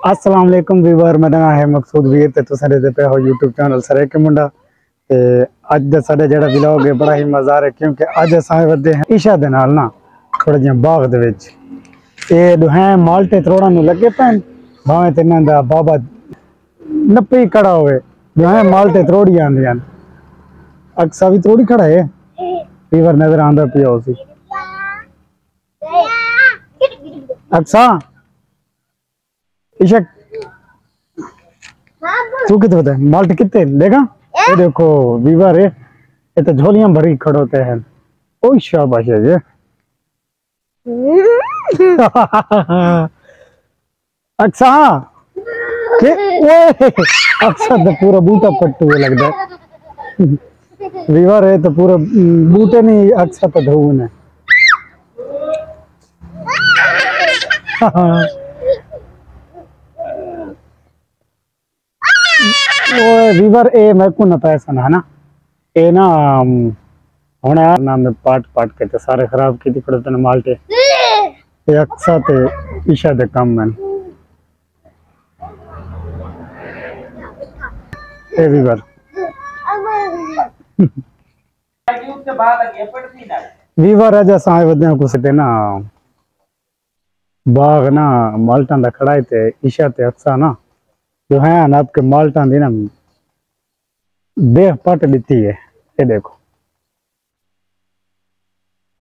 अस्सलाम वालेकुम व्यूअर, मेरा नाम है मकसूद वीर ते तुसां दे पे हो यूट्यूब चैनल सरे के मुंडा ते अज दा साडा जेड़ा व्लॉग है बड़ा ही मज़ेदार है क्योंकि अज असां वधे हैं ईशा दे नाल ना थोड़ा जिहा बाग दे विच ते दुहे माल्टे त्रोड़ा नु लगे पैन भावें ते इन्हां दा बाबा नप्पी खड़ा होवे दुहे माल्टे त्रोड़ी आंदियां अक्सा भी त्रोड़ी खड़ा है व्यूअर नजर आंदा पिया उसी अक्सा ईशा तू कितने होता है माल्ट कितने देखा ये देखो व्यूअर है ये तो झोलियां भरी खड़ोते हैं ओ शाबाश है ये अच्छा के ओए अच्छा तो पूरा बूटा पट्टू है लगता है व्यूअर है तो पूरा बूटे नहीं अच्छा तो धोने वीवर ए मेरे को ना पैसा ना है ना ए ना होना यार ना मैं पाट पाट के ते सारे खराब की थी पड़ते ना माल्टे ये अक्सा ते ईशा दे कम में ए वीवर वीवर है जैसा आए वदने को से ना बाग ना माल्टा दा खड़ाई ते ईशा ते अक्सा ना जो है ना आपके माल्टा दी ना देह पट दी है ये देखो